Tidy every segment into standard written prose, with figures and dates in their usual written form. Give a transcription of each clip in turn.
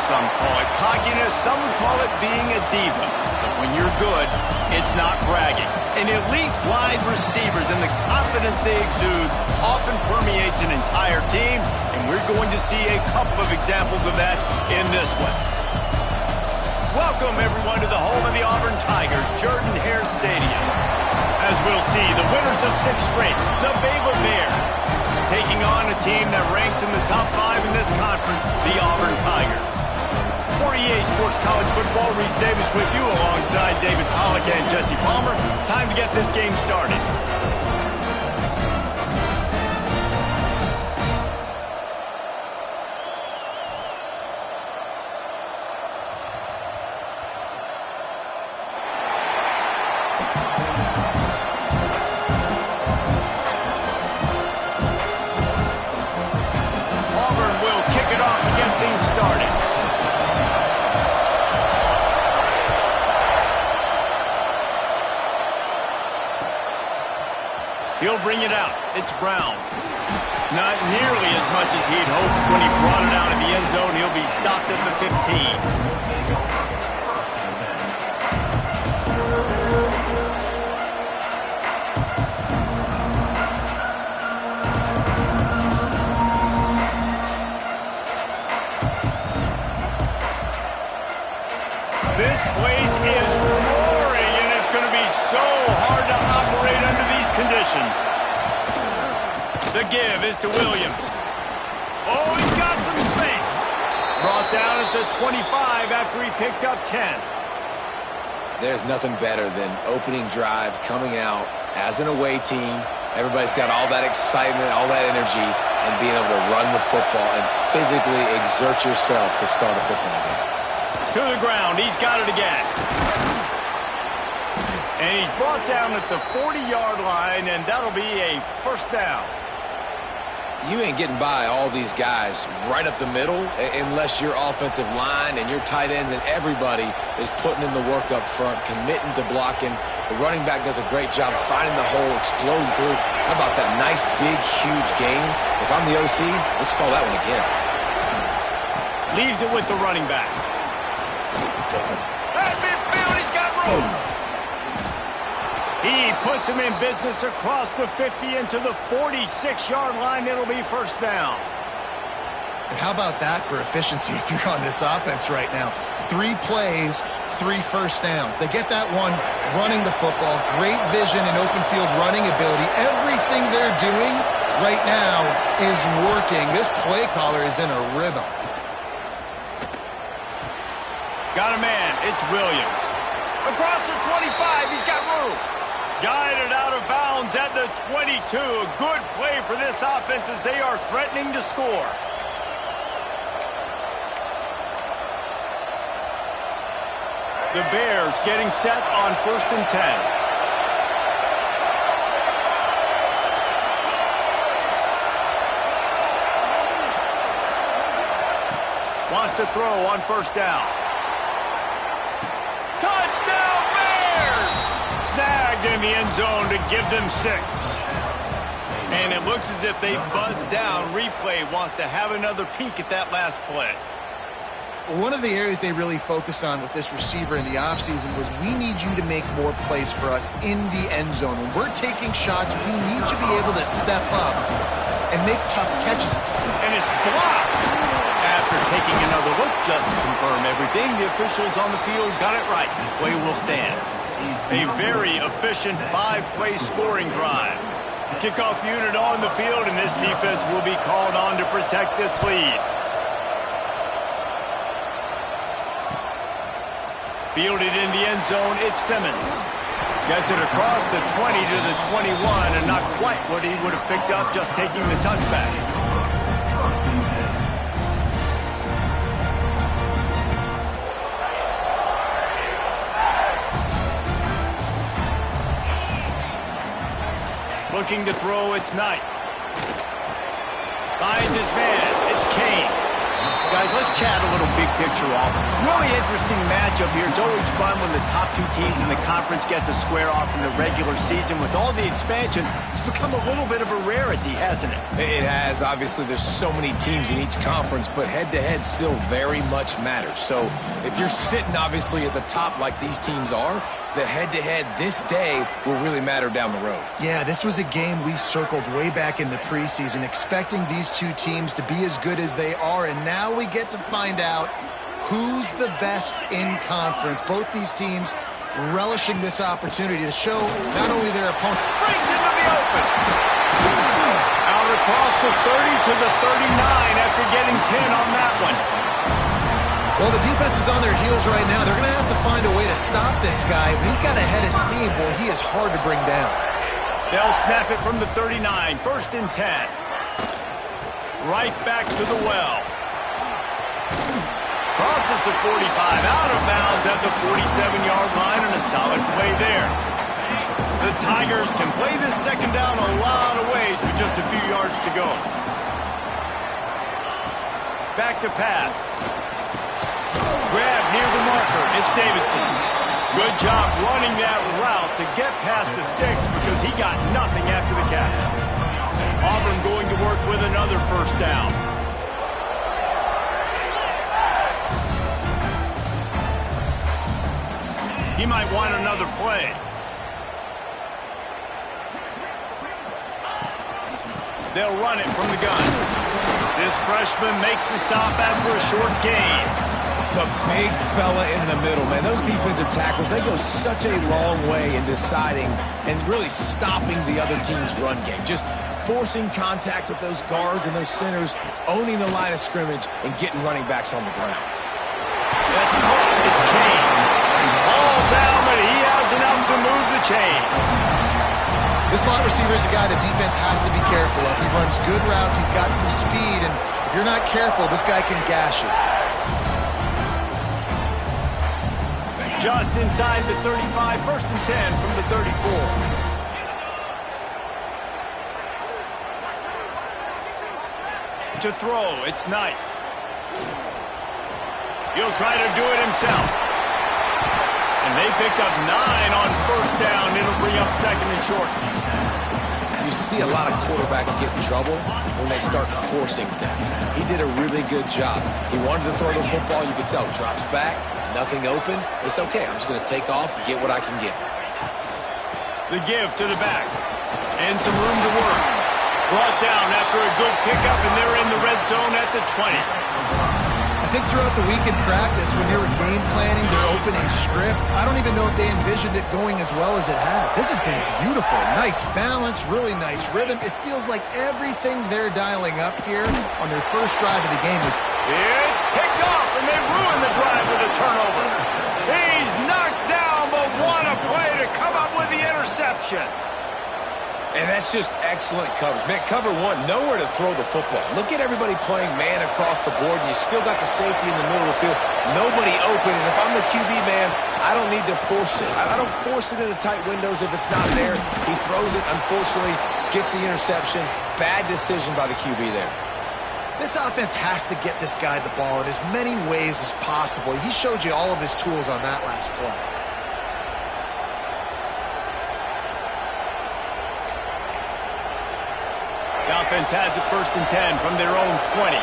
Some call it cockiness, some call it being a diva. But when you're good, it's not bragging. And elite wide receivers and the confidence they exude often permeates an entire team, and we're going to see a couple of examples of that in this one. Welcome, everyone, to the home of the Auburn Tigers, Jordan-Hare Stadium. As we'll see, the winners of 6 straight, the Baylor Bears, taking on a team that ranks in the top 5 in this conference, the Auburn Tigers. For EA Sports College Football, Reese Davis with you alongside David Pollack and Jesse Palmer. Time to get this game started. Auburn will kick it off to get things started. He'll bring it out. It's Brown. Not nearly as much as he'd hoped when he brought it out of the end zone. He'll be stopped at the 15. This place is roaring, and it's going to be so hard to operate under these conditions. The give is to Williams. Oh, he's got some space. Brought down at the 25 after he picked up 10. There's nothing better than opening drive, coming out as an away team. Everybody's got all that excitement, all that energy, and being able to run the football and physically exert yourself to start a football game. To the ground, he's got it again. And he's brought down at the 40-yard line, and that'll be a first down. You ain't getting by all these guys right up the middle unless your offensive line and your tight ends and everybody is putting in the work up front, committing to blocking. The running back does a great job finding the hole, exploding through. How about that nice, big, huge gain? If I'm the OC, let's call that one again. Leaves it with the running back. At midfield, he's got room. He puts him in business across the 50 into the 46-yard line. It'll be first down. And how about that for efficiency if you're on this offense right now? 3 plays, 3 first downs. They get that one running the football, great vision and open field running ability. Everything they're doing right now is working. This play caller is in a rhythm. Got a man. It's Williams. Across the 25, he's got room. Guided out of bounds at the 22. A good play for this offense as they are threatening to score. The Bears getting set on 1st and 10. Wants to throw on first down. Touchdown Bears! Snagged in the end zone to give them 6. And it looks as if they buzzed down. Replay wants to have another peek at that last play. One of the areas they really focused on with this receiver in the offseason was we need you to make more plays for us in the end zone. When we're taking shots, we need you to be able to step up and make tough catches. And it's blocked. After taking another look just to confirm everything, the officials on the field got it right. The play will stand. A very efficient 5-play scoring drive. Kickoff unit on the field, and this defense will be called on to protect this lead. Fielded in the end zone, it's Simmons. Gets it across the 20 to the 21, and not quite what he would have picked up just taking the touchback. Looking to throw, it's Knight. Finds his man, it's Kane. guys, let's chat a little big picture off. Really interesting matchup here. It's always fun when the top two teams in the conference get to square off in the regular season. With all the expansion, it's become a little bit of a rarity, hasn't it? It has. Obviously, there's so many teams in each conference, but head-to-head still very much matters. So if you're sitting, obviously, at the top like these teams are, the head-to-head this day will really matter down the road. Yeah, this was a game we circled way back in the preseason, expecting these two teams to be as good as they are, and now we get to find out who's the best in conference. Both these teams relishing this opportunity to show not only their opponent. Brings into the open. Out across the 30 to the 39 after getting 10 on that one. Well, the defense is on their heels right now. They're going to have to find a way to stop this guy. But he's got a head of steam. Boy, he is hard to bring down. They'll snap it from the 39. First and 10. Right back to the well. Crosses the 45. Out of bounds at the 47-yard line, and a solid play there. The Tigers can play this second down a lot of ways with just a few yards to go. Back to pass. Grab near the marker. It's Davidson. Good job running that route to get past the sticks because he got nothing after the catch. Auburn going to work with another first down. He might want another play. They'll run it from the gun. This freshman makes the stop after a short gain. The big fella in the middle, man. Those defensive tackles, they go such a long way in deciding and really stopping the other team's run game. Just forcing contact with those guards and those centers, owning the line of scrimmage, and getting running backs on the ground. That's caught. It's Kane. All down, but he has enough to move the chains. This slot receiver is a guy the defense has to be careful of. He runs good routes. He's got some speed, and if you're not careful, this guy can gash you. Just inside the 35, first and 10 from the 34. To throw, it's Knight. He'll try to do it himself. And they picked up 9 on first down. It'll bring up second and short. You see a lot of quarterbacks get in trouble when they start forcing things. He did a really good job. He wanted to throw the football. You could tell. Drops back. Nothing open. It's okay. I'm just going to take off and get what I can get. The give to the back. And some room to work. Brought down after a good pickup, and they're in the red zone at the 20. I think throughout the week in practice, when they were game planning their opening script, I don't even know if they envisioned it going as well as it has. This has been beautiful. Nice balance, really nice rhythm. It feels like everything they're dialing up here on their first drive of the game is... It's picked off, and they ruin the drive with a turnover. He's knocked down, but what a play to come up with the interception. And that's just excellent coverage. Man, cover one, nowhere to throw the football. Look at everybody playing man across the board, and you still got the safety in the middle of the field. Nobody open, and if I'm the QB, man, I don't need to force it. I don't force it into tight windows if it's not there. He throws it, unfortunately, gets the interception. Bad decision by the QB there. This offense has to get this guy the ball in as many ways as possible. He showed you all of his tools on that last play. The offense has it first and 10 from their own 20.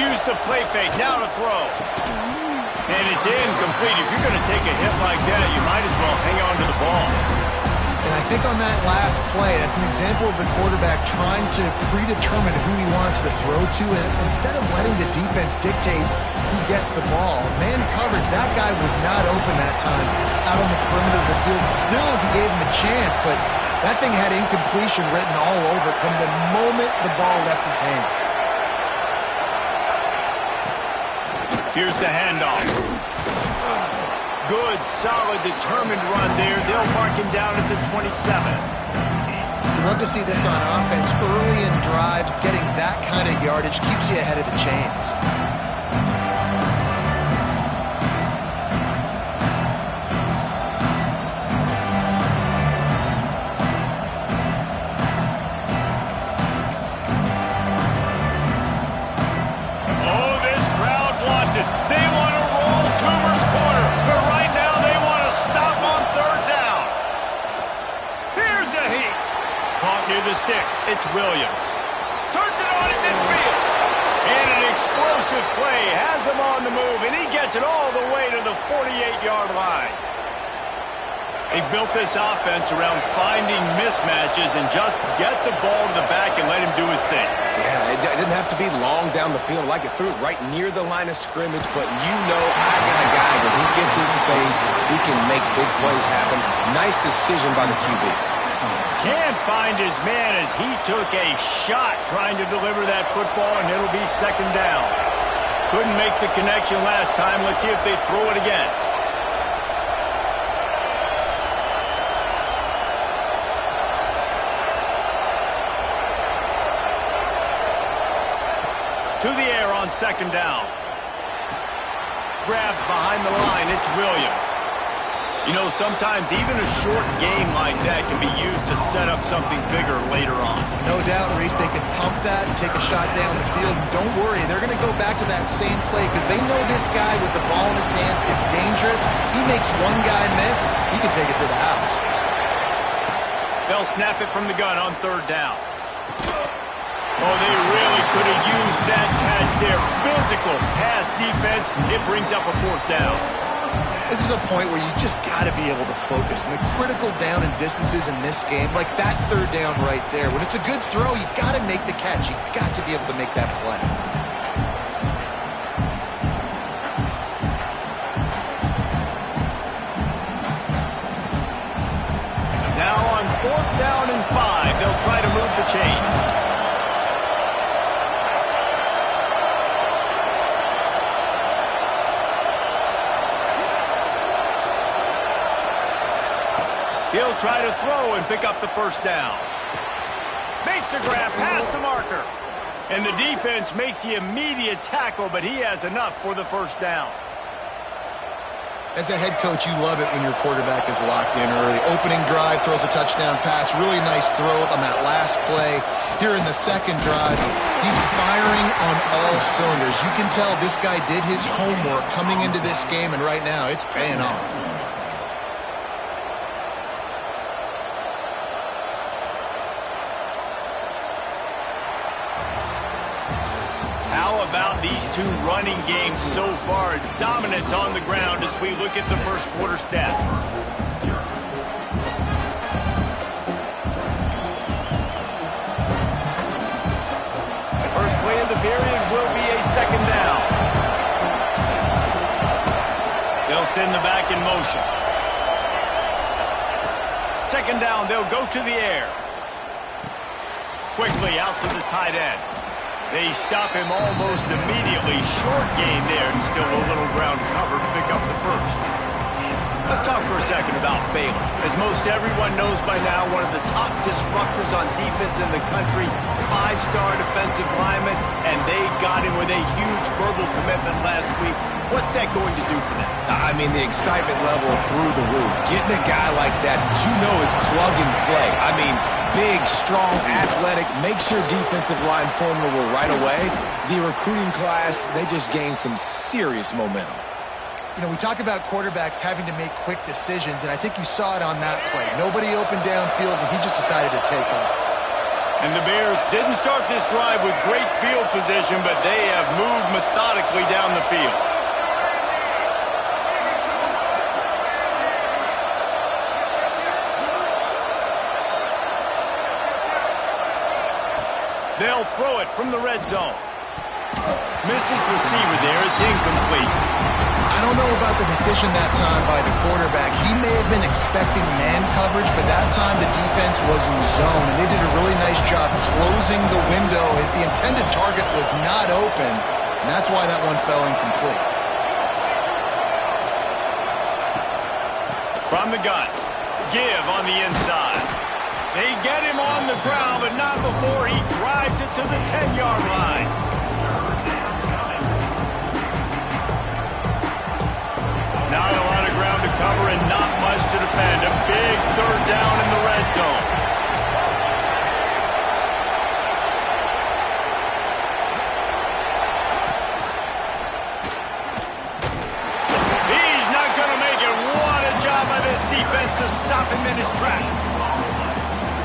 Use the play fake, now to throw. And it's incomplete. If you're going to take a hit like that, you might as well hang on to the ball. And I think on that last play, that's an example of the quarterback trying to predetermine who he wants to throw to, and instead of letting the defense dictate who gets the ball. Man coverage, that guy was not open that time out on the perimeter of the field. Still, he gave him a chance, but that thing had incompletion written all over it from the moment the ball left his hand. Here's the handoff. Good, solid, determined run there. They'll mark him down at the 27. You love to see this on offense. Early in drives, getting that kind of yardage keeps you ahead of the chains. the sticks. It's Williams. Turns it on at midfield. And an explosive play has him on the move, and he gets it all the way to the 48-yard line. They built this offense around finding mismatches and just get the ball to the back and let him do his thing. Yeah, it didn't have to be long down the field. Like it threw it right near the line of scrimmage, but you know I got a guy when he gets in space, he can make big plays happen. Nice decision by the QB. Can't find his man as he took a shot trying to deliver that football, and it'll be second down. Couldn't make the connection last time. Let's see if they throw it again. To the air on second down. Grabbed behind the line. It's Williams. You know, sometimes even a short game like that can be used to set up something bigger later on. No doubt, Reese, they can pump that and take a shot down the field. And don't worry, they're going to go back to that same play because they know this guy with the ball in his hands is dangerous. He makes one guy miss, he can take it to the house. They'll snap it from the gun on third down. Oh, they really could have used that catch there. Physical pass defense. It brings up a fourth down. This is a point where you just got to be able to focus. And the critical down and distances in this game, like that third down right there, when it's a good throw, you got to make the catch. You got to be able to make that play. Now on fourth down and 5, they'll try to move the chains. He'll try to throw and pick up the first down. Makes a grab past the marker. And the defense makes the immediate tackle, but he has enough for the first down. As a head coach, you love it when your quarterback is locked in early. Opening drive, throws a touchdown pass. Really nice throw on that last play. Here in the second drive, he's firing on all cylinders. You can tell this guy did his homework coming into this game, and right now it's paying off. These two running games so far, dominance on the ground as we look at the first quarter stats. First play of the period will be a second down. They'll send the back in motion. Second down, they'll go to the air. Quickly out to the tight end. They stop him almost immediately. Short gain there, and still a little ground cover to pick up the first. Let's talk for a second about Baylor. As most everyone knows by now, one of the top disruptors on defense in the country, 5-star defensive lineman, and they got him with a huge verbal commitment last week. What's that going to do for them? I mean, the excitement level through the roof. Getting a guy like that you know is plug and play. I mean, big, strong, athletic, makes your defensive line formidable right away. The recruiting class, they just gained some serious momentum. You know, we talk about quarterbacks having to make quick decisions, and I think you saw it on that play. Nobody opened downfield, and he just decided to take off. And the Bears didn't start this drive with great field position, but they have moved methodically down the field. They'll throw it from the red zone. Missed his receiver there. It's incomplete. I don't know about the decision that time by the quarterback. He may have been expecting man coverage, but that time the defense was in zone, and they did a really nice job closing the window. The intended target was not open, and that's why that one fell incomplete. From the gun. Give on the inside. They get him on the ground, but not before he drives it to the 10-yard line. Not a lot of ground to cover and not much to defend. A big third down in the red zone. He's not going to make it. What a job by this defense to stop him in his tracks.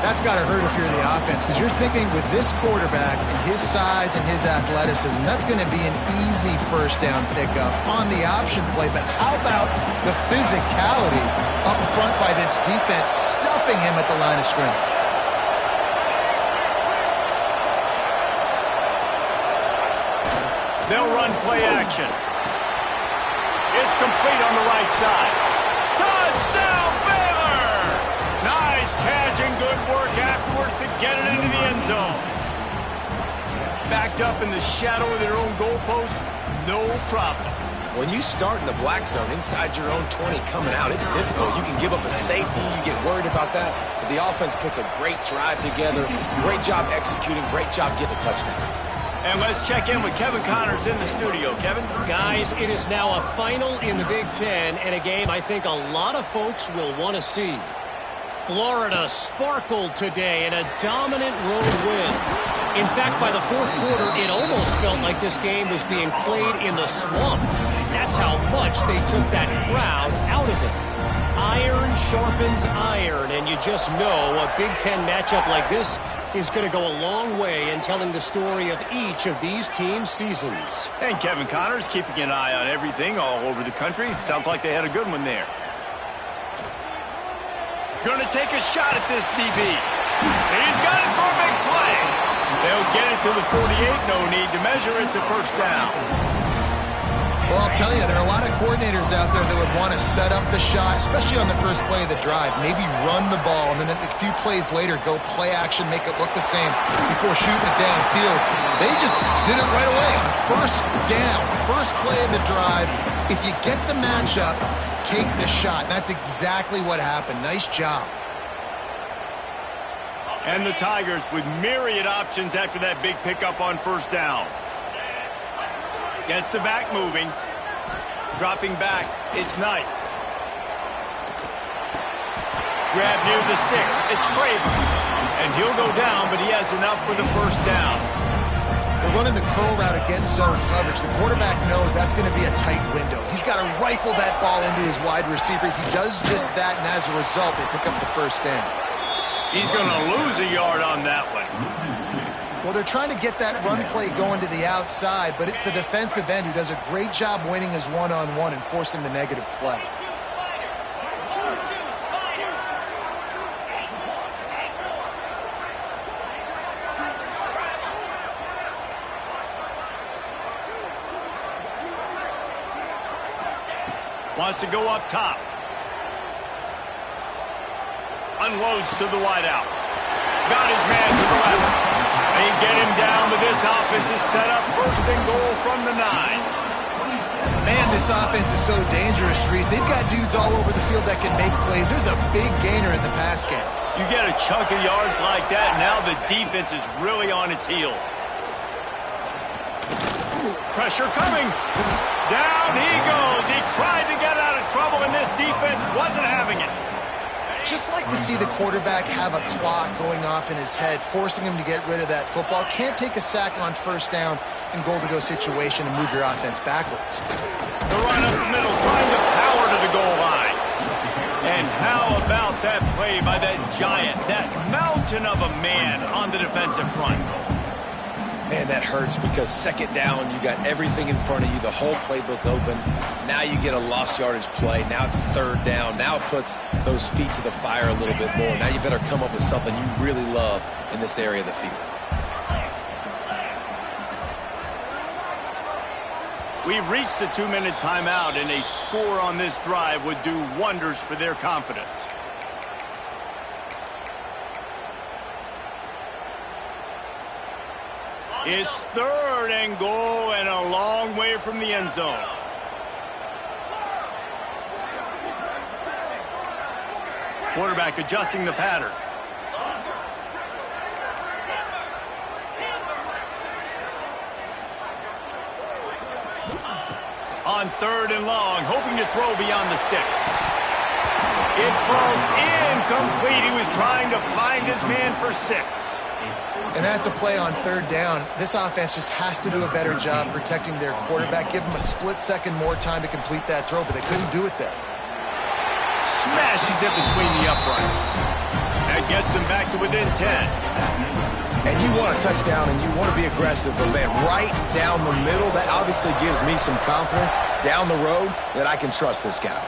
That's got to hurt if you're the offense, because you're thinking with this quarterback and his size and his athleticism, that's going to be an easy first down pickup on the option play. But how about the physicality up front by this defense, stuffing him at the line of scrimmage? They'll run play action. It's complete on the right side. Touchdown, Baylor! Nice catch and good work afterwards to get it into the end zone. Backed up in the shadow of their own goalpost, no problem. When you start in the black zone inside your own 20 coming out, it's difficult. You can give up a safety. You get worried about that. But the offense puts a great drive together. Great job executing. Great job getting a touchdown. And let's check in with Kevin Connors in the studio. Kevin? Guys, it is now a final in the Big Ten, and a game I think a lot of folks will want to see. Florida sparkled today in a dominant road win. In fact, by the fourth quarter, it almost felt like this game was being played in the swamp. That's how much they took that crowd out of it. Iron sharpens iron, and you just know a Big Ten matchup like this is going to go a long way in telling the story of each of these teams' seasons. And Kevin Connors keeping an eye on everything all over the country. Sounds like they had a good one there. Going to take a shot at this DB. He's got it for a big play. They'll get it to the 48. No need to measure. It's a first down. Well, I'll tell you, there are a lot of coordinators out there that would want to set up the shot, especially on the first play of the drive, maybe run the ball, and then a few plays later go play action, make it look the same before shooting it downfield. They just did it right away. First down, first play of the drive. If you get the matchup, take the shot. That's exactly what happened. Nice job. And the Tigers with myriad options after that big pickup on first down. Gets the back moving. Dropping back. It's Knight. Grab near the sticks. It's Craven. And he'll go down, but he has enough for the first down. They're running the curl route against zone coverage. The quarterback knows that's going to be a tight window. He's got to rifle that ball into his wide receiver. He does just that, and as a result, they pick up the first down. He's going to lose a yard on that one. Well, they're trying to get that run play going to the outside, but it's the defensive end who does a great job winning his one-on-one and forcing the negative play. Wants to go up top. Unloads to the wideout. Got his man to the left. They get him down, but this offense is set up first and goal from the 9. Man, this offense is so dangerous, Reese. They've got dudes all over the field that can make plays. There's a big gainer in the pass game. You get a chunk of yards like that, now the defense is really on its heels. Pressure coming. Down he goes. He tried to get out of trouble, and this defense wasn't having it. Just like to see the quarterback have a clock going off in his head, forcing him to get rid of that football. Can't take a sack on first down in goal-to-go situation and move your offense backwards. The run up the middle, trying to power to the goal line. And how about that play by that giant, that mountain of a man on the defensive front? Man, that hurts because second down, you got everything in front of you, the whole playbook open. Now you get a lost yardage play. Now it's third down. Now it puts those feet to the fire a little bit more. Now you better come up with something you really love in this area of the field. We've reached the 2-minute timeout, and a score on this drive would do wonders for their confidence. It's third and goal and a long way from the end zone. Quarterback adjusting the pattern. On third and long, hoping to throw beyond the sticks. It falls incomplete. He was trying to find his man for 6. And that's a play on third down. This offense just has to do a better job protecting their quarterback. Give him a split second more time to complete that throw, but they couldn't do it there. Smashes it between the uprights. That gets them back to within 10. And you want a touchdown and you want to be aggressive, but man, right down the middle, that obviously gives me some confidence down the road that I can trust this guy.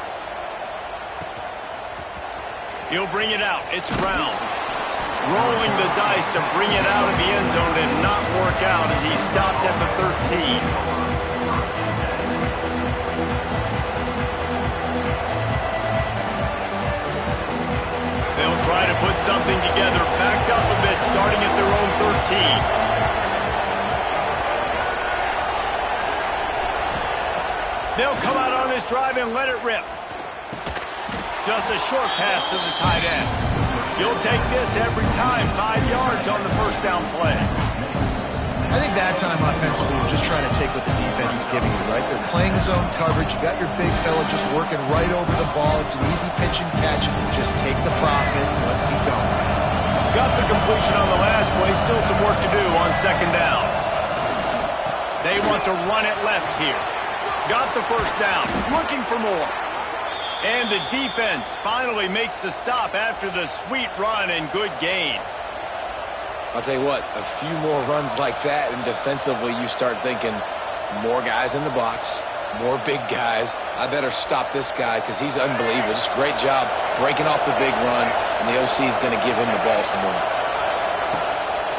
He'll bring it out. It's Brown. Rolling the dice to bring it out of the end zone did not work out as he stopped at the 13. They'll try to put something together, backed up a bit, starting at their own 13. They'll come out on this drive and let it rip. Just a short pass to the tight end. You'll take this every time, 5 yards on the first down play. I think that time offensively, you're just trying to take what the defense is giving you, right? They're playing zone coverage. You got your big fella just working right over the ball. It's an easy pitch and catch. Just take the profit. Let's keep going. Got the completion on the last play. Still some work to do on second down. They want to run it left here. Got the first down. Looking for more. And the defense finally makes the stop after the sweet run and good gain. I'll tell you what, a few more runs like that, and defensively you start thinking more guys in the box, more big guys. I better stop this guy because he's unbelievable. Just great job breaking off the big run, and the OC is going to give him the ball some more.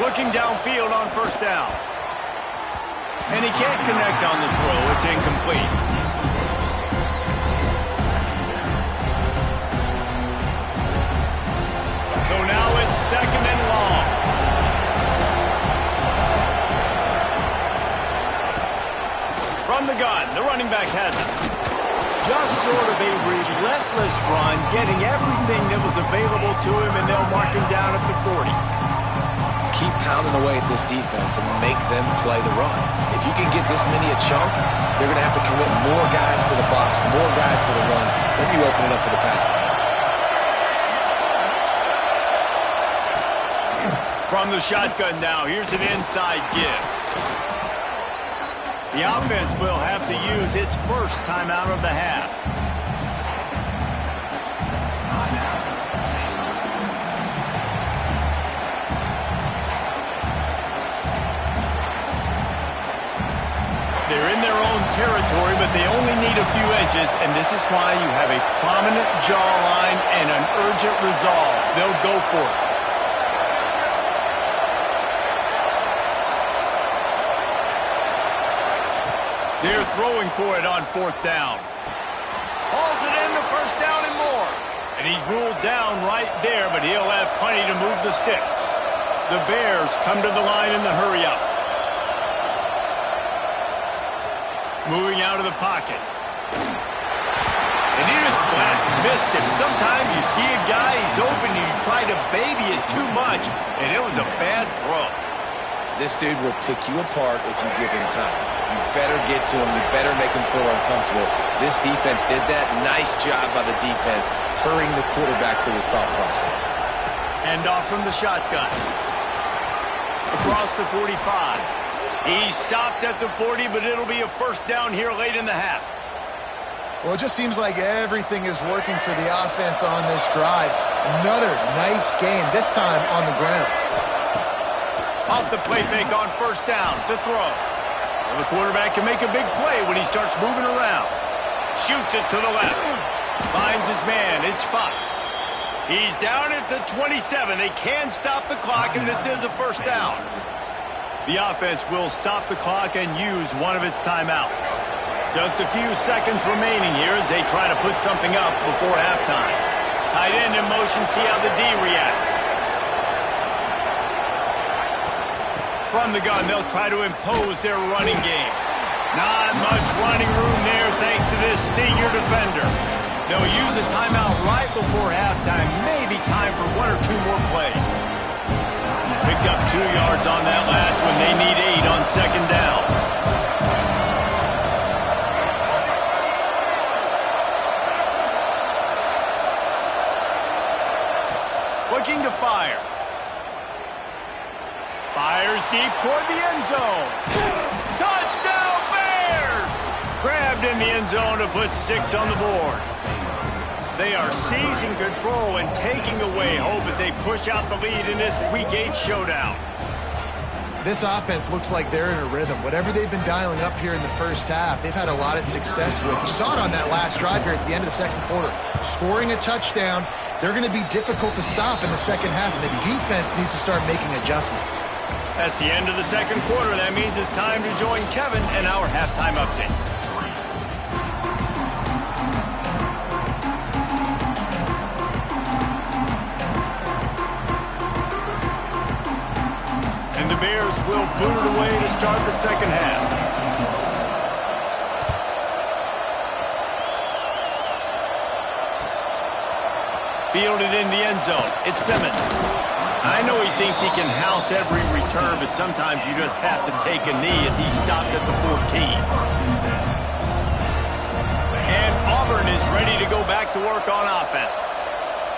Looking downfield on first down. And he can't connect on the throw. It's incomplete. So now it's second and long. From the gun, the running back has it. Just sort of a relentless run, getting everything that was available to him, and they'll mark him down at the 40. Keep pounding away at this defense and make them play the run. If you can get this many a chunk, they're going to have to commit more guys to the box, more guys to the run. Then you open it up for the passing game. From the shotgun now, here's an inside give. The offense will have to use its first timeout of the half. They're in their own territory, but they only need a few inches, and this is why you have a prominent jawline and an urgent resolve. They'll go for it. They're throwing for it on fourth down. Hauls it in the first down and more. And he's ruled down right there, but he'll have plenty to move the sticks. The Bears come to the line in the hurry-up. Moving out of the pocket. And he just flat missed him. Sometimes you see a guy, he's open, and you try to baby it too much, and it was a bad throw. This dude will pick you apart if you give him time. You better get to him. You better make him feel uncomfortable. This defense did that. Nice job by the defense, hurrying the quarterback through his thought process. And off from the shotgun. Across the 45. He stopped at the 40, but it'll be a first down here late in the half. Well, it just seems like everything is working for the offense on this drive. Another nice gain, this time on the ground. Off the play fake on first down to throw. Well, the quarterback can make a big play when he starts moving around. Shoots it to the left. Finds his man. It's Fox. He's down at the 27. They can stop the clock, and this is a first down. The offense will stop the clock and use one of its timeouts. Just a few seconds remaining here as they try to put something up before halftime. Tight end in motion, see how the D reacts. From the gun, they'll try to impose their running game. Not much running room there thanks to this senior defender. They'll use a timeout right before halftime. Maybe time for one or two more plays. Picked up 2 yards on that last one. They need 8 on second down. Looking to fire. Fires deep toward the end zone. Touchdown, Bears! Grabbed in the end zone to put 6 on the board. They are seizing control and taking away hope as they push out the lead in this Week 8 showdown. This offense looks like they're in a rhythm. Whatever they've been dialing up here in the first half, they've had a lot of success with. You saw it on that last drive here at the end of the second quarter. Scoring a touchdown, they're going to be difficult to stop in the second half, and the defense needs to start making adjustments. That's the end of the second quarter. That means it's time to join Kevin and our halftime update. And the Bears will boot it away to start the second half. Fielded in the end zone. It's Simmons. I know he thinks he can house every return, but sometimes you just have to take a knee as he stopped at the 14. And Auburn is ready to go back to work on offense.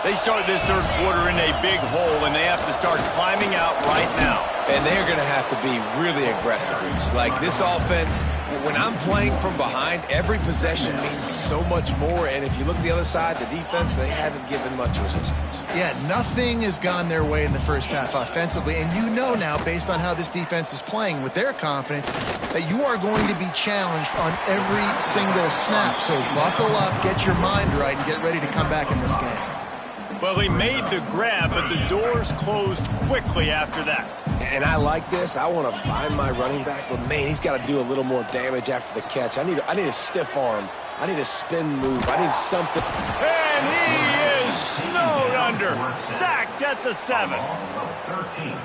They started this third quarter in a big hole, and they have to start climbing out right now. And they're going to have to be really aggressive, Reese. Like this offense, when I'm playing from behind, every possession means so much more. And if you look at the other side, the defense, they haven't given much resistance. Yeah, nothing has gone their way in the first half offensively. And you know now, based on how this defense is playing with their confidence, that you are going to be challenged on every single snap. So buckle up, get your mind right, and get ready to come back in this game. Well, he made the grab, but the doors closed quickly after that. And I like this. I want to find my running back, but man, he's got to do a little more damage after the catch. I need a stiff arm. I need a spin move. I need something. And he is snowed under, sacked at the 7.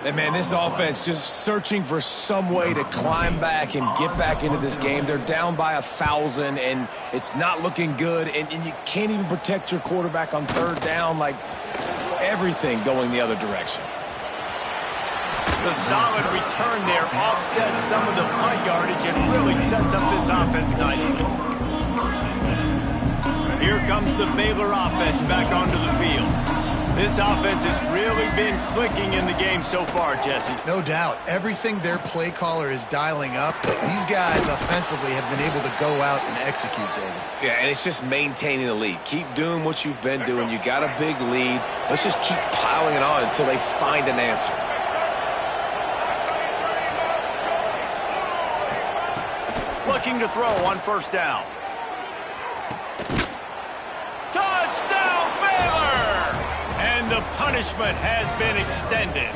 And man, this offense just searching for some way to climb back and get back into this game. They're down by 1,000, and it's not looking good. And you can't even protect your quarterback on third down. Like everything going the other direction. The solid return there offsets some of the punt yardage and really sets up this offense nicely. Here comes the Baylor offense back onto the field. This offense has really been clicking in the game so far, Jesse. No doubt. Everything their play caller is dialing up, these guys offensively have been able to go out and execute, David. Yeah, and it's just maintaining the lead. Keep doing what you've been doing. You got a big lead. Let's just keep piling it on until they find an answer. Looking to throw on first down. Touchdown, Baylor! And the punishment has been extended.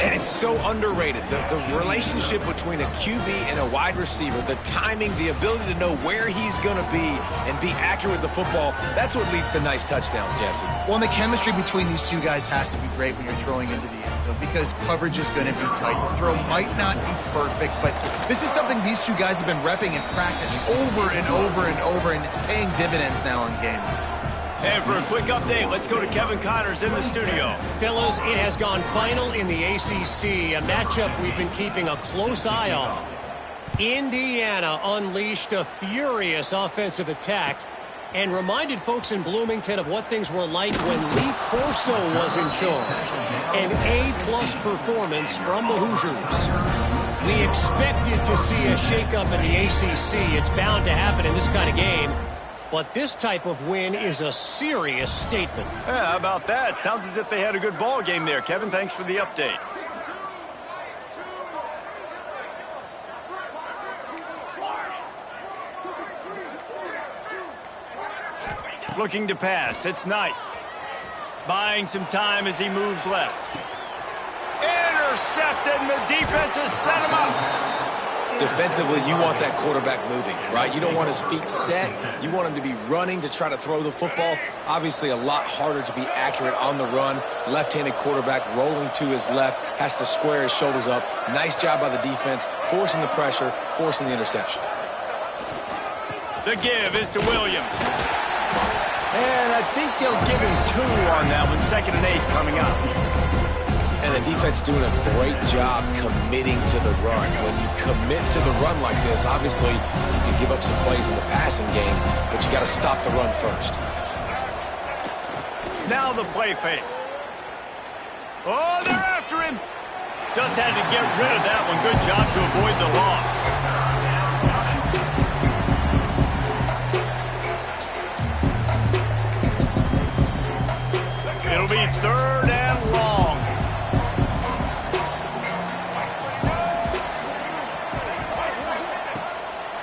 And it's so underrated. The relationship between a QB and a wide receiver, the timing, the ability to know where he's going to be and be accurate with the football, that's what leads to nice touchdowns, Jesse. Well, and the chemistry between these two guys has to be great when you're throwing into the end zone because coverage is going to be tight. The throw might not be perfect, but this is something these two guys have been repping in practice over and over and over, and it's paying dividends now in game. And for a quick update, let's go to Kevin Connors in the studio. Fellas, it has gone final in the ACC, a matchup we've been keeping a close eye on. Indiana unleashed a furious offensive attack and reminded folks in Bloomington of what things were like when Lee Corso was in charge. An A-plus performance from the Hoosiers. We expected to see a shakeup in the ACC. It's bound to happen in this kind of game. But this type of win is a serious statement. Yeah, how about that? Sounds as if they had a good ball game there. Kevin, thanks for the update. Looking to pass. It's Knight. Buying some time as he moves left. Intercepted, and the defense has set him up. Defensively, you want that quarterback moving, right? You don't want his feet set. You want him to be running to try to throw the football. Obviously, a lot harder to be accurate on the run. Left-handed quarterback rolling to his left, has to square his shoulders up. Nice job by the defense, forcing the pressure, forcing the interception. The give is to Williams. And I think they'll give him 2 on that one. 2nd and 8 coming up. And the defense doing a great job committing to the run. When you commit to the run like this, obviously you can give up some plays in the passing game, but you got to stop the run first. Now the play fake. Oh, they're after him. Just had to get rid of that one. Good job to avoid the loss. be 3rd and long.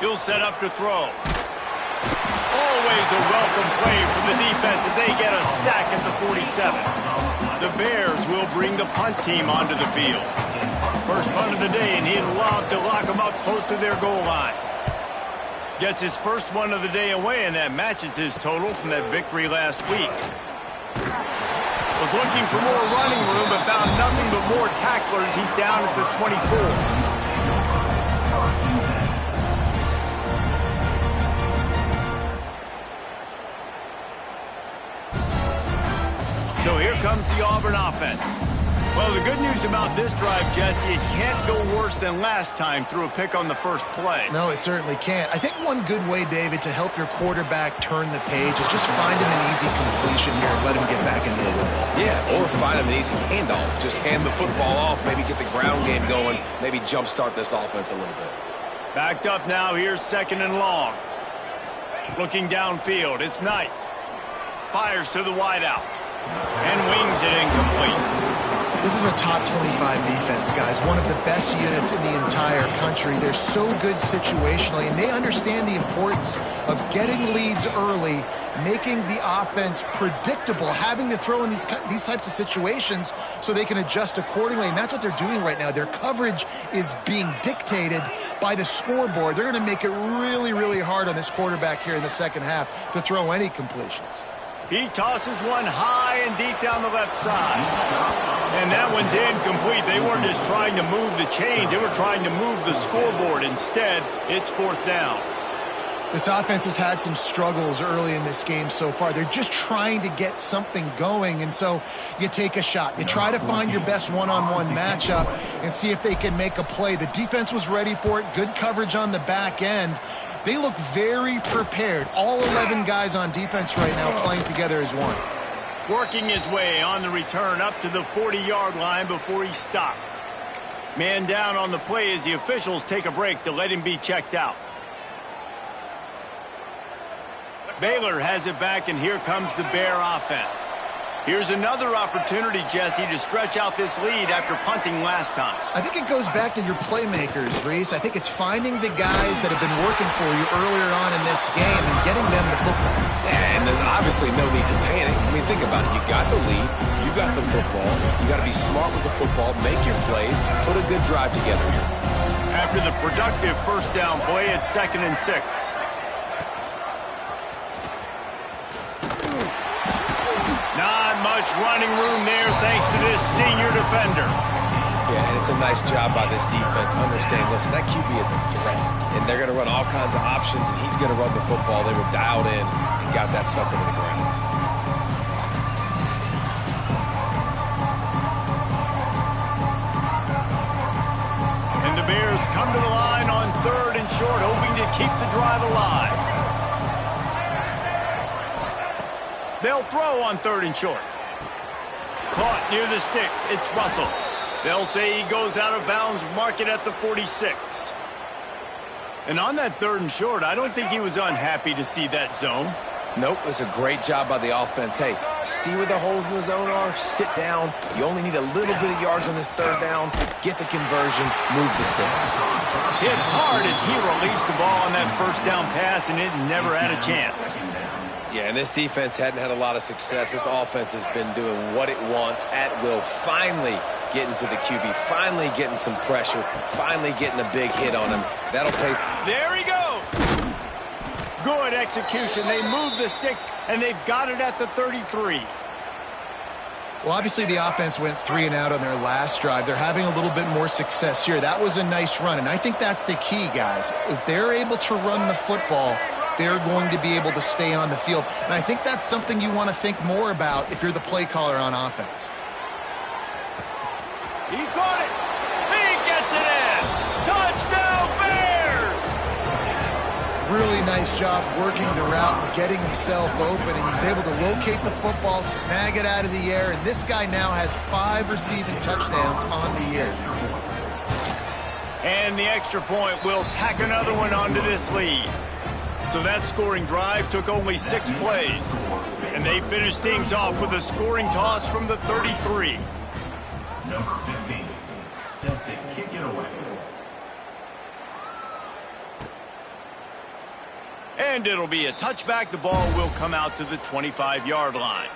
He'll set up to throw. Always a welcome play from the defense as they get a sack at the 47. The Bears will bring the punt team onto the field. First punt of the day, and he'd love to lock them up close to their goal line. Gets his first one of the day away, and that matches his total from that victory last week. Was looking for more running room, but found nothing but more tacklers. He's down at the 24. So here comes the Auburn offense. Well, the good news about this drive, Jesse, it can't go worse than last time through a pick on the first play. No, it certainly can't. I think one good way, David, to help your quarterback turn the page is just find him an easy completion here and let him get back into the rhythm. Yeah, or find him an easy handoff. Just hand the football off, maybe get the ground game going, maybe jumpstart this offense a little bit. Backed up now, here's 2nd and long. Looking downfield, it's Knight. Fires to the wideout. And wings it incomplete. This is a top 25 defense, guys. One of the best units in the entire country. They're so good situationally, and they understand the importance of getting leads early, making the offense predictable, having to throw in these types of situations so they can adjust accordingly, and that's what they're doing right now. Their coverage is being dictated by the scoreboard. They're going to make it really, really hard on this quarterback here in the second half to throw any completions. He tosses one high and deep down the left side. And that one's incomplete. They weren't just trying to move the chains. They were trying to move the scoreboard. Instead, it's 4th down. This offense has had some struggles early in this game so far. They're just trying to get something going, and so you take a shot. You try to find your best one-on-one matchup and see if they can make a play. The defense was ready for it. Good coverage on the back end. They look very prepared. All 11 guys on defense right now playing together as one. Working his way on the return up to the 40-yard line before he stopped. Man down on the play as the officials take a break to let him be checked out. Baylor has it back, and here comes the Bear offense. Here's another opportunity, Jesse, to stretch out this lead after punting last time. I think it goes back to your playmakers, Reese. I think it's finding the guys that have been working for you earlier on in this game and getting them the football. Yeah, and there's obviously no need to panic. I mean, think about it. You got the lead. You got the football. You got to be smart with the football, make your plays, put a good drive together here. After the productive first down play, it's 2nd and 6. Not much running room there thanks to this senior defender. Yeah, and it's a nice job by this defense. Understand, listen, that QB is a threat, and they're going to run all kinds of options, and he's going to run the football. They were dialed in and got that sucker to the ground. And the Bears come to the line on 3rd and short, hoping to keep the drive alive. They'll throw on 3rd and short. Caught near the sticks. It's Russell. They'll say he goes out of bounds, mark it at the 46. And on that 3rd and short, I don't think he was unhappy to see that zone. Nope, it's a great job by the offense. Hey, see where the holes in the zone are? Sit down. You only need a little bit of yards on this 3rd down. Get the conversion. Move the sticks. Hit hard as he released the ball on that first down pass, and it never had a chance. Yeah, and this defense hadn't had a lot of success. This offense has been doing what it wants at will. Finally getting to the QB. Finally getting some pressure. Finally getting a big hit on him. That'll pay. There he goes. Good execution. They move the sticks, and they've got it at the 33. Well, obviously the offense went 3 and out on their last drive. They're having a little bit more success here. That was a nice run, and I think that's the key, guys. If they're able to run the football, they're going to be able to stay on the field. And I think that's something you want to think more about if you're the play caller on offense. He caught it. He gets it in. Touchdown, Bears! Really nice job working the route and getting himself open. And he was able to locate the football, snag it out of the air. And this guy now has 5 receiving touchdowns on the year. And the extra point will tack another one onto this lead. So that scoring drive took only 6 plays. And they finished things off with a scoring toss from the 33. Number 15, set to kick it away. And it'll be a touchback. The ball will come out to the 25-yard line.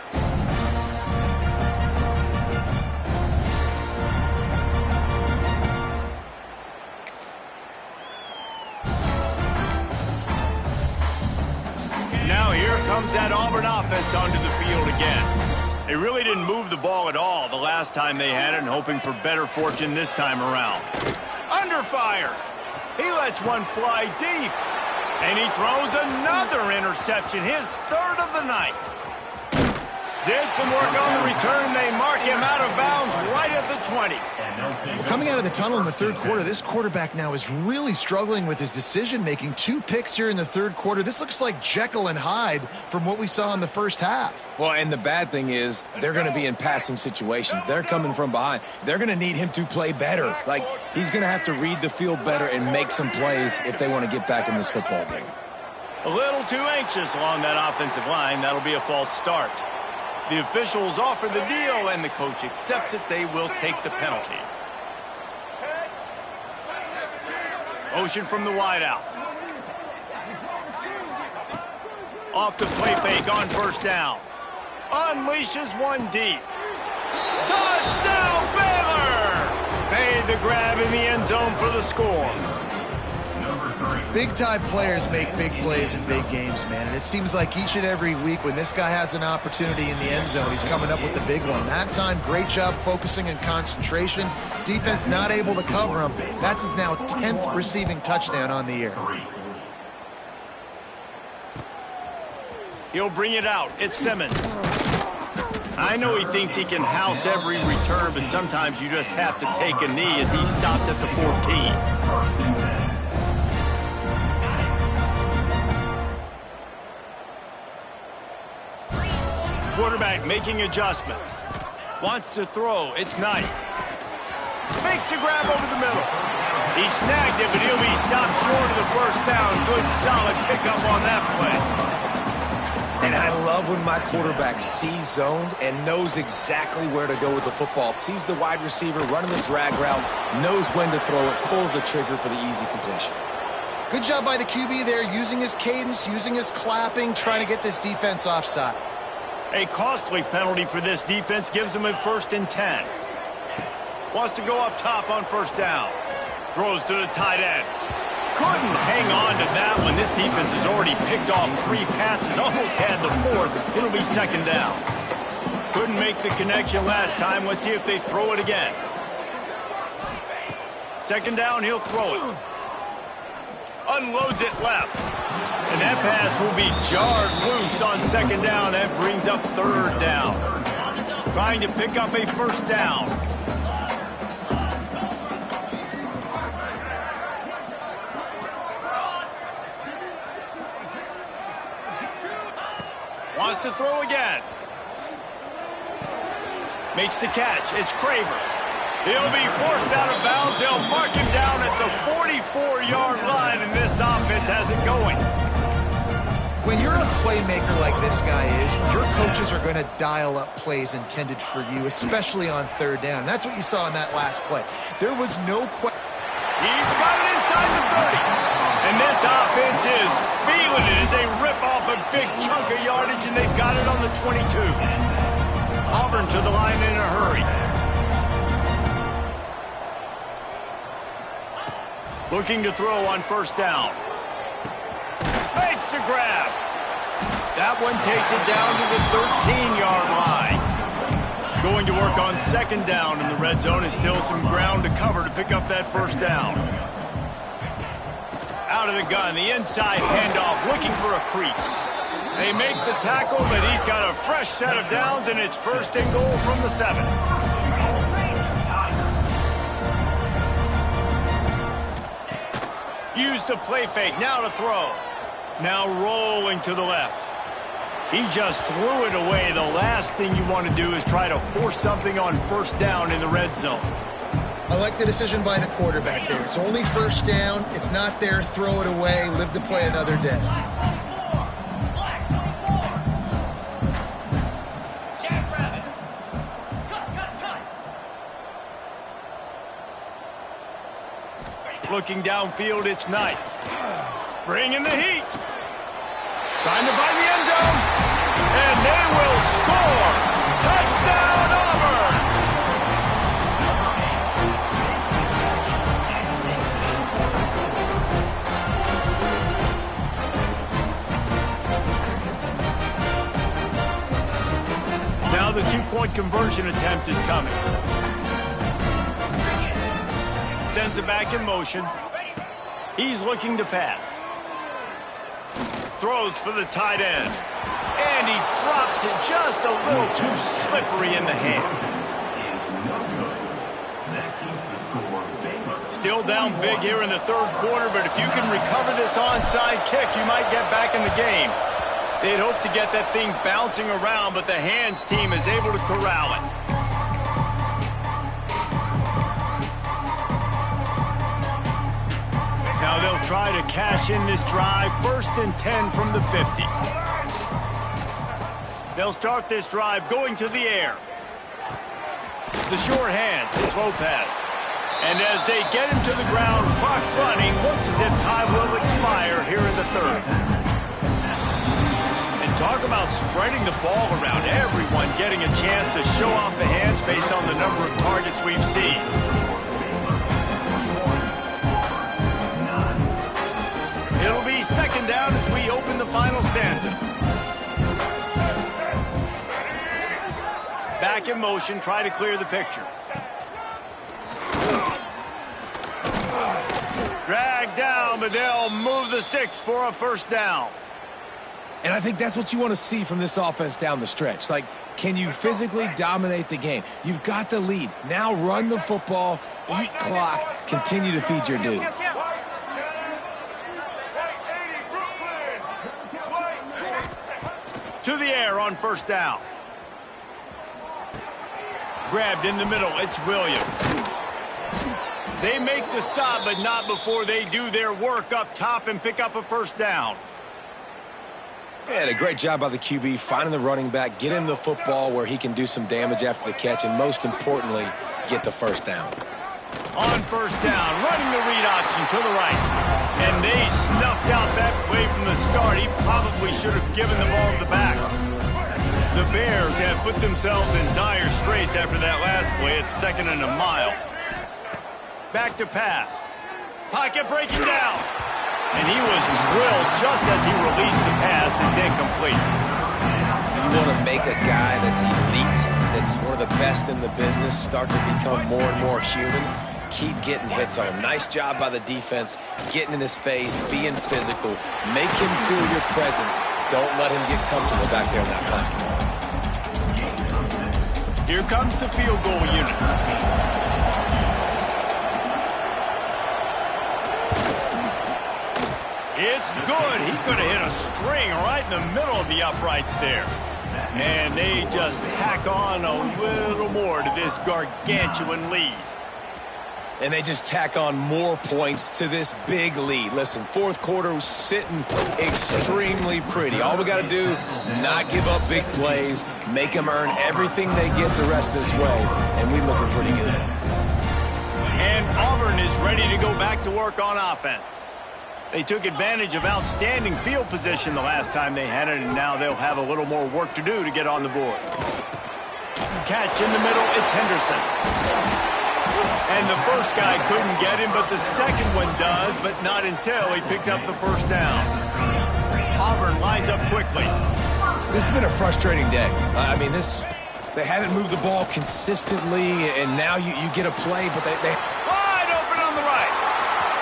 Now here comes that Auburn offense onto the field again. They really didn't move the ball at all the last time they had it, and hoping for better fortune this time around. Under fire. He lets one fly deep. And he throws another interception, his 3rd of the night. Did some work on the return. They mark him out of bounds right at the 20. Well, coming out of the tunnel in the third quarter, this quarterback now is really struggling with his decision-making. 2 picks here in the third quarter. This looks like Jekyll and Hyde from what we saw in the first half. Well, and the bad thing is they're going to be in passing situations. They're coming from behind. They're going to need him to play better. Like, he's going to have to read the field better and make some plays if they want to get back in this football game. A little too anxious along that offensive line. That'll be a false start. The officials offer the deal, and the coach accepts it. They will take the penalty. Motion from the wideout. Off the play fake on first down. Unleashes one deep. Touchdown, Baylor! Made the grab in the end zone for the score. Big-time players make big plays in big games, man. And it seems like each and every week when this guy has an opportunity in the end zone, he's coming up with the big one. That time, great job focusing and concentration. Defense not able to cover him. That's his now 10th receiving touchdown on the year. He'll bring it out. It's Simmons. I know he thinks he can house every return, but sometimes you just have to take a knee as he stopped at the 14. Quarterback making adjustments. Wants to throw. It's Knight. Makes the grab over the middle. He snagged it, but he'll be stopped short of the first down. Good, solid pickup on that play. And I love when my quarterback sees zoned and knows exactly where to go with the football. Sees the wide receiver running the drag route, knows when to throw it, pulls the trigger for the easy completion. Good job by the QB there, using his cadence, using his clapping, trying to get this defense offside. A costly penalty for this defense gives them a 1st and 10. Wants to go up top on first down. Throws to the tight end. Couldn't hang on to that one. This defense has already picked off 3 passes, almost had the 4th. It'll be 2nd down. Couldn't make the connection last time. Let's see if they throw it again. 2nd down, he'll throw it. Unloads it left. And that pass will be jarred loose on 2nd down. That brings up 3rd down. Trying to pick up a 1st down. Wants to throw again. Makes the catch. It's Craver. He'll be forced out of bounds. They'll mark him down at the 44-yard line, and this offense has it going. When you're a playmaker like this guy is, your coaches are going to dial up plays intended for you, especially on 3rd down. That's what you saw in that last play. There was no question. He's got it inside the 30. And this offense is feeling it as they rip off a big chunk of yardage, and they've got it on the 22. Auburn to the line in a hurry. Looking to throw on first down. Makes the grab. That one takes it down to the 13-yard line. Going to work on 2nd down in the red zone. Is still some ground to cover to pick up that 1st down. Out of the gun, the inside handoff, looking for a crease. They make the tackle, but he's got a fresh set of downs, and it's 1st and goal from the 7. Use the play fake, now to throw. Now rolling to the left. He just threw it away. The last thing you want to do is try to force something on 1st down in the red zone. I like the decision by the quarterback there. It's only first down. It's not there. Throw it away. Live to play another day. Looking downfield, it's Knight. Bringing the heat. Trying to find the end zone. And they will score. Touchdown, Auburn. Now the two-point conversion attempt is coming. Sends it back in motion. He's looking to pass. Throws for the tight end. And he drops it just a little too slippery in the hands. Still down big here in the third quarter, but if you can recover this onside kick, you might get back in the game. They'd hope to get that thing bouncing around, but the hands team is able to corral it. Now they'll try to cash in this drive. 1st and 10 from the 50. They'll start this drive going to the air. The short hands. It's Lopez. And as they get him to the ground, clock running, looks as if time will expire here in the third. And talk about spreading the ball around. Everyone getting a chance to show off the hands based on the number of targets we've seen. It'll be 2nd down as we open the final stanza. Back in motion, try to clear the picture. Drag down, but they'll move the sticks for a 1st down. And I think that's what you want to see from this offense down the stretch. Like, can you physically dominate the game? You've got the lead. Now run the football, eat clock, continue to feed your dude. To the air on 1st down. Grabbed in the middle, it's Williams. They make the stop, but not before they do their work up top and pick up a 1st down. And a great job by the QB, finding the running back, get him the football where he can do some damage after the catch, and most importantly, get the 1st down. On 1st down, running the read option to the right. And they snuffed out that play from the start. He probably should have given the ball to the back. The Bears have put themselves in dire straits after that last play. It's 2nd and a mile. Back to pass. Pocket breaking down. And he was drilled just as he released the pass. It's incomplete. You want to make a guy that's elite, that's one of the best in the business, start to become more and more human. Keep getting hits on him. Nice job by the defense, getting in his face, being physical. Make him feel your presence. Don't let him get comfortable back there in that pocket. Here comes the field goal unit. It's good. He could have hit a string right in the middle of the uprights there. And they just tack on a little more to this gargantuan lead. And they just tack on more points to this big lead. Listen, 4th quarter was sitting extremely pretty. All we got to do, not give up big plays, make them earn everything they get the rest of this way, and we're looking pretty good. And Auburn is ready to go back to work on offense. They took advantage of outstanding field position the last time they had it, and now they'll have a little more work to do to get on the board. Catch in the middle, it's Henderson. And the first guy couldn't get him, but the second one does, but not until he picks up the 1st down. Auburn lines up quickly. This has been a frustrating day. I mean, they haven't moved the ball consistently, and now you get a play, but they wide open on the right.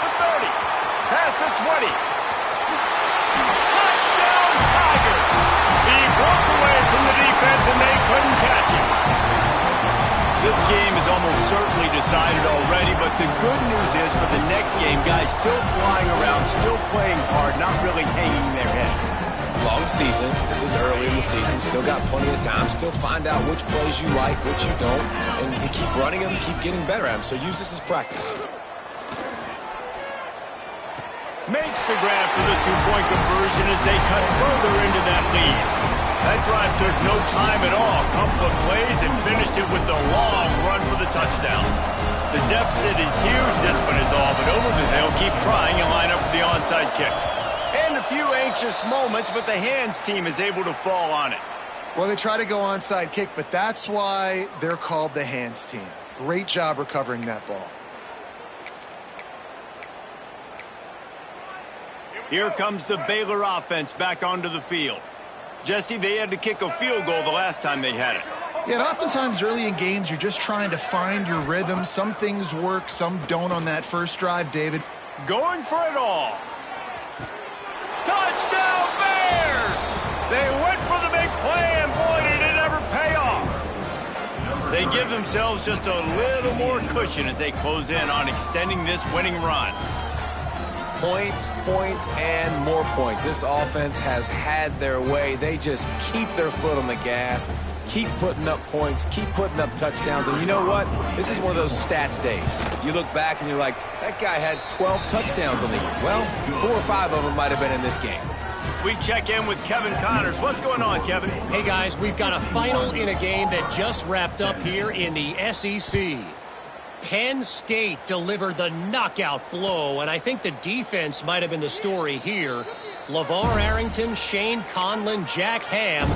The 30. Past the 20. Touchdown, Tiger. He broke away from the defense, and they couldn't catch him. This game is almost certainly decided already, but the good news is for the next game, guys still flying around, still playing hard, not really hanging their heads. long season. This is early in the season. Still got plenty of time. Still find out which plays you like, which you don't. And you keep running them, keep getting better at them. So use this as practice. Makes the grab for the two-point conversion as they cut further into that lead. That drive took no time at all. Couple of plays and finished it with the long run for the touchdown. The deficit is huge. This one is all but over. They'll keep trying and line up for the onside kick. And a few anxious moments, but the hands team is able to fall on it. Well, they try to go onside kick, but that's why they're called the hands team. Great job recovering that ball. Here comes the Baylor offense back onto the field. Jesse, they had to kick a field goal the last time they had it. Yeah, and oftentimes early in games, you're just trying to find your rhythm. Some things work, some don't on that first drive, David. Going for it all. Touchdown, Bears! They went for the big play, and boy, did it ever pay off. They give themselves just a little more cushion as they close in on extending this winning run. Points, points, and more points. This offense has had their way. They just keep their foot on the gas, keep putting up points, keep putting up touchdowns. And you know what? This is one of those stats days. You look back and you're like, that guy had 12 touchdowns on the year. Well, 4 or 5 of them might have been in this game. We check in with Kevin Connors. What's going on, Kevin? Hey, guys, we've got a final in a game that just wrapped up here in the SEC. Penn State delivered the knockout blow, and I think the defense might have been the story here. LeVar Arrington, Shane Conlon, Jack Ham.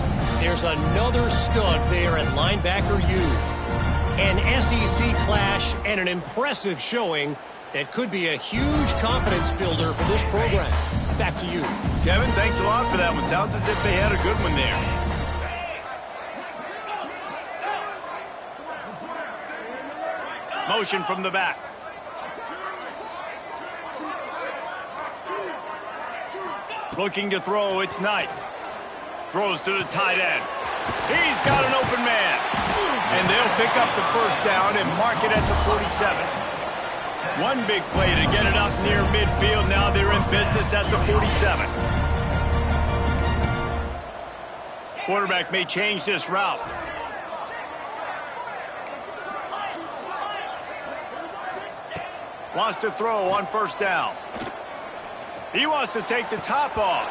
There's another stud there at linebacker U. An SEC clash and an impressive showing that could be a huge confidence builder for this program. Back to you. Kevin, thanks a lot for that one. Sounds as if they had a good one there. Motion from the back. Looking to throw, it's Knight. Throws to the tight end. He's got an open man. And they'll pick up the first down and mark it at the 47. One big play to get it up near midfield. Now they're in business at the 47. Quarterback may change this route. Wants to throw on first down. He wants to take the top off.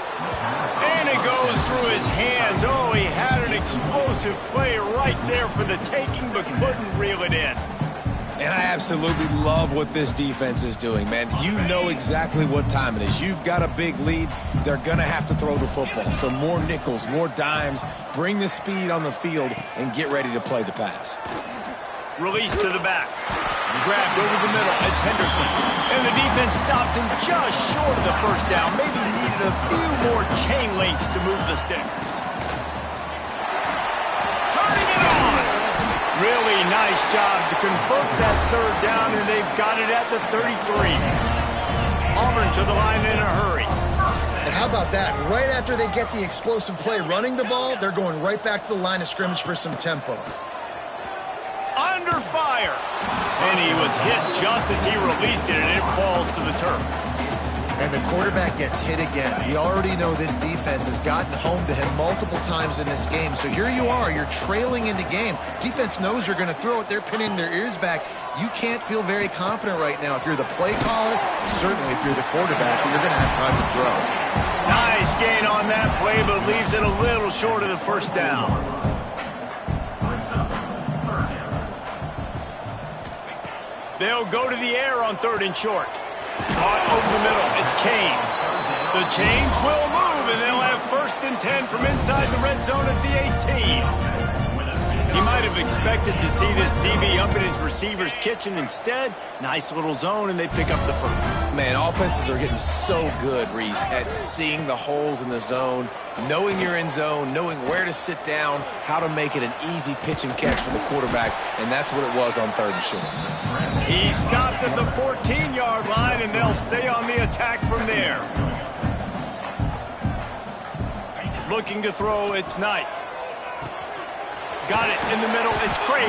And it goes through his hands. Oh, he had an explosive play right there for the taking, but couldn't reel it in. And I absolutely love what this defense is doing, man. You know exactly what time it is. You've got a big lead. They're going to have to throw the football. So more nickels, more dimes. Bring the speed on the field and get ready to play the pass. Release to the back. Grabbed over the middle. It's Henderson. And the defense stops him just short of the first down. Maybe needed a few more chain links to move the sticks. Turning it on. Really nice job to convert that third down, and they've got it at the 33. Auburn to the line in a hurry. And how about that? Right after they get the explosive play running the ball, they're going right back to the line of scrimmage for some tempo. Under fire. And he was hit just as he released it, and it falls to the turf. And the quarterback gets hit again. We already know this defense has gotten home to him multiple times in this game. So here you are. You're trailing in the game. Defense knows you're going to throw it. They're pinning their ears back. You can't feel very confident right now if you're the play caller, certainly if you're the quarterback, that you're going to have time to throw. Nice gain on that play, but leaves it a little short of the first down. They'll go to the air on 3rd and short. Caught over the middle. It's Kane. The chains will move, and they'll have 1st and 10 from inside the red zone at the 18. He might have expected to see this DB up in his receiver's kitchen. Instead, nice little zone, and they pick up the first. Man, offenses are getting so good, Reese, at seeing the holes in the zone, knowing you're in zone, knowing where to sit down, how to make it an easy pitch and catch for the quarterback, and that's what it was on 3rd and short. He stopped at the 14-yard line, and they'll stay on the attack from there. Looking to throw, it's Knight. Got it in the middle, it's Craven.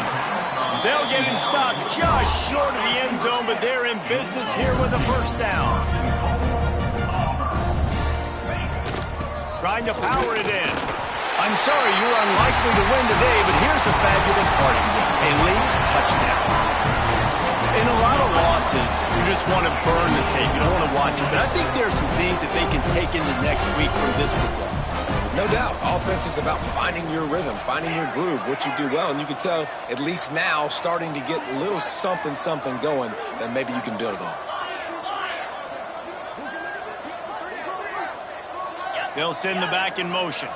They'll get him stopped just short of the end zone, but they're in business here with a first down. trying to power it in. I'm sorry, you're unlikely to win today, but here's a fabulous party. A late touchdown. In a lot of losses, you just want to burn the tape. You don't want to watch it. But I think there are some things that they can take into next week from this performance. No doubt. Offense is about finding your rhythm, finding your groove, what you do well. And you can tell, at least now, starting to get a little something going that maybe you can build on. They'll send the back in motion.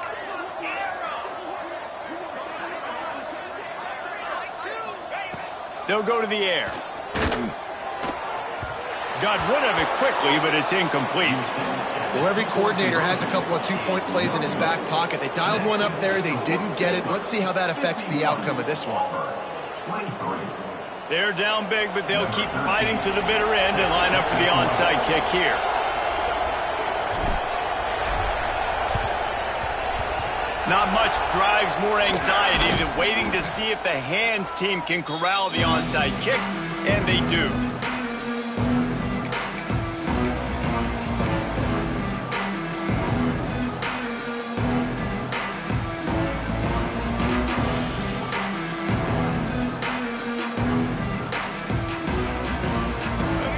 They'll go to the air. Got rid of it quickly, but it's incomplete. Well, every coordinator has a couple of two-point plays in his back pocket. They dialed one up there. They didn't get it. Let's see how that affects the outcome of this one. They're down big, but they'll keep fighting to the bitter end and line up for the onside kick here. Not much drives more anxiety than waiting to see if the hands team can corral the onside kick, and they do.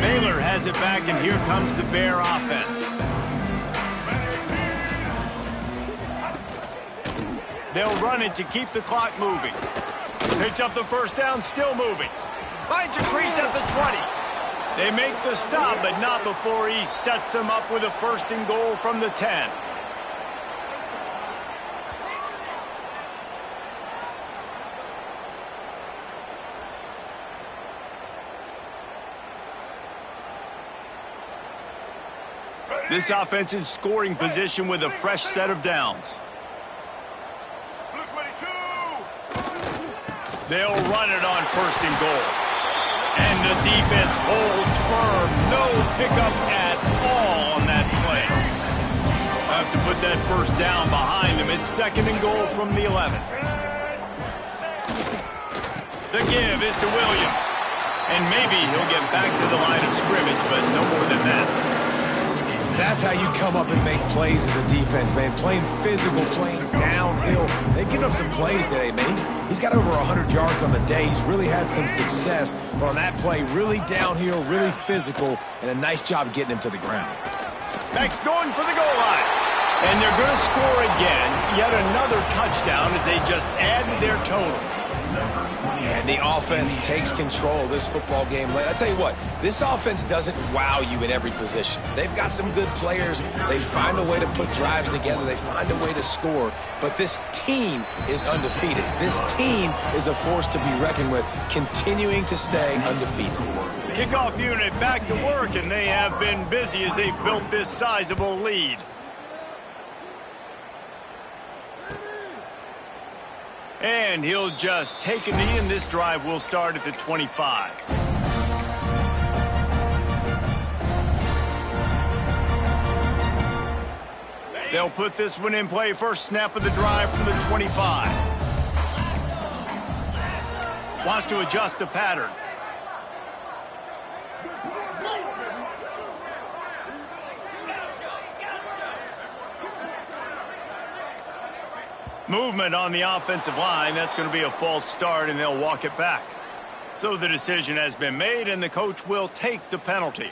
Baylor has it back, and here comes the Bear offense. They'll run it to keep the clock moving. Picks up the first down, still moving. Finds a crease at the 20. They make the stop, but not before he sets them up with a first and goal from the 10. This offense in scoring position with a fresh set of downs. They'll run it on first and goal. And the defense holds firm. No pickup at all on that play. Have to put that first down behind them. It's second and goal from the 11. The give is to Williams. And maybe he'll get back to the line of scrimmage, but no more than that. That's how you come up and make plays as a defense, man. Playing physical, playing downhill. They've given up some plays today, man. He's got over 100 yards on the day. He's really had some success. But on that play, really downhill, really physical, and a nice job getting him to the ground. Max going for the goal line. And they're going to score again. Yet another touchdown as they just add to their total. And the offense takes control of this football game late. I tell you what, this offense doesn't wow you in every position. They've got some good players. They find a way to put drives together. They find a way to score. But this team is undefeated. This team is a force to be reckoned with, continuing to stay undefeated. Kickoff unit back to work, and they have been busy as they've built this sizable lead. And he'll just take a knee, and this drive will start at the 25. They'll put this one in play. First snap of the drive from the 25. Wants to adjust the pattern. Movement on the offensive line. That's going to be a false start, and they'll walk it back. So the decision has been made, and the coach will take the penalty.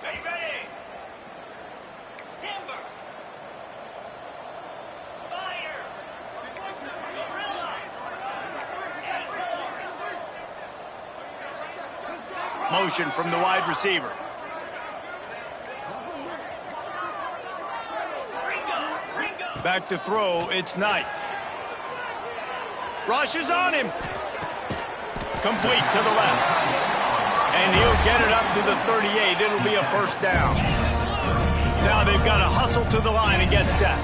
Motion from the wide receiver. Back to throw. It's Knight. Rushes on him. Complete to the left. And he'll get it up to the 38. It'll be a first down. Now they've got to hustle to the line and get set.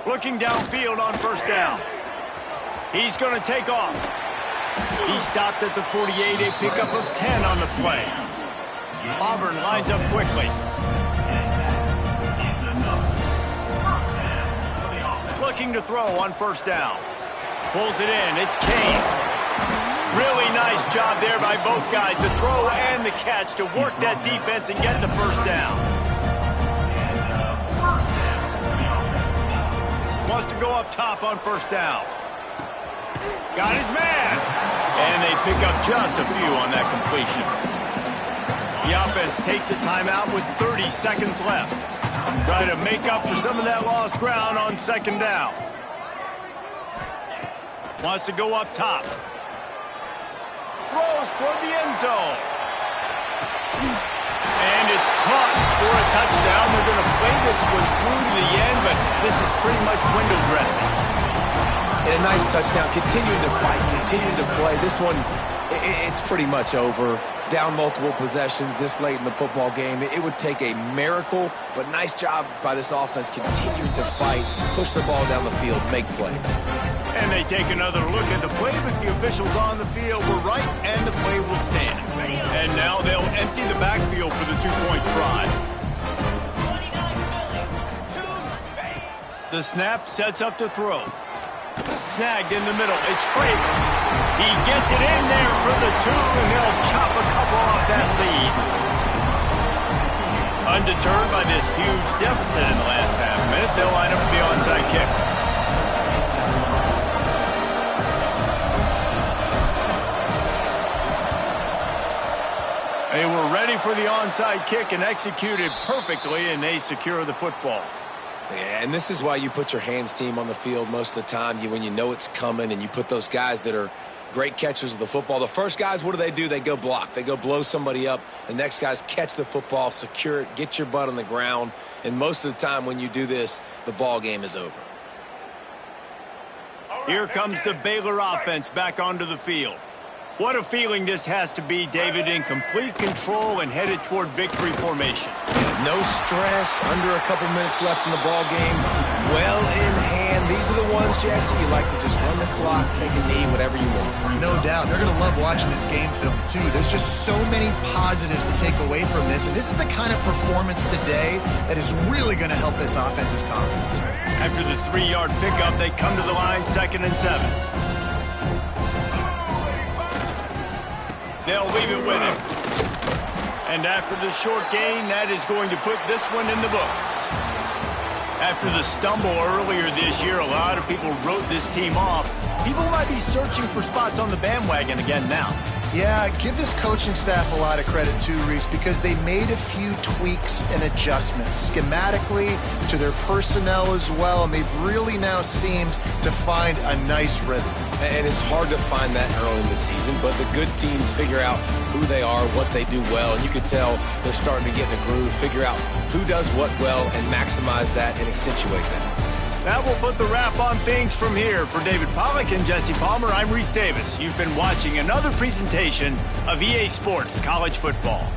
Looking downfield on first down. He's going to take off. He stopped at the 48. A pickup of 10 on the play. Auburn lines up quickly. Looking to throw on first down. Pulls it in. It's Kane. Really nice job there by both guys to throw and the catch to work that defense and get the first down. Wants to go up top on first down. Got his man. And they pick up just a few on that completion. The offense takes a timeout with 30 seconds left. Try to make up for some of that lost ground on second down. Wants to go up top. Throws toward the end zone. And it's caught for a touchdown. They're going to play this one through to the end, but this is pretty much window dressing. And a nice touchdown. Continuing to fight, continuing to play. This one, it's pretty much over. Down multiple possessions this late in the football game. It would take a miracle, but nice job by this offense continuing to fight, push the ball down the field, make plays. And they take another look at the play, but the officials on the field were right, and the play will stand. And now they'll empty the backfield for the two-point try. The snap sets up to throw. Snagged in the middle. It's Craven. He gets it in there for the two, and he'll chop a couple off that lead. Undeterred by this huge deficit in the last half minute, they'll line up for the onside kick. They were ready for the onside kick and executed perfectly, and they secure the football. Yeah, and this is why you put your hands team on the field most of the time. When you know it's coming, and you put those guys that are great catchers of the football. The first guys, what do? They go block. They go blow somebody up. The next guys catch the football, secure it, get your butt on the ground. And most of the time when you do this, the ball game is over. Here comes the Baylor offense back onto the field. What a feeling this has to be, David, in complete control and headed toward victory formation. No stress, under a couple minutes left in the ball game. Well in hand. These are the ones, Jesse, you like to just run the clock, take a knee, whatever you want. No doubt. They're going to love watching this game film, too. There's just so many positives to take away from this, and this is the kind of performance today that is really going to help this offense's confidence. After the 3-yard pickup, they come to the line 2nd and 7. They'll leave it with him. And after the short gain, that is going to put this one in the books. After the stumble earlier this year, a lot of people wrote this team off. People might be searching for spots on the bandwagon again now. Yeah, give this coaching staff a lot of credit too, Reese, because they made a few tweaks and adjustments schematically to their personnel as well, and they've really now seemed to find a nice rhythm. And it's hard to find that early in the season, but the good teams figure out who they are, what they do well, and you can tell they're starting to get in a groove, figure out who does what well, and maximize that and accentuate that. That will put the wrap on things from here. For David Pollack and Jesse Palmer, I'm Reese Davis. You've been watching another presentation of EA Sports College Football.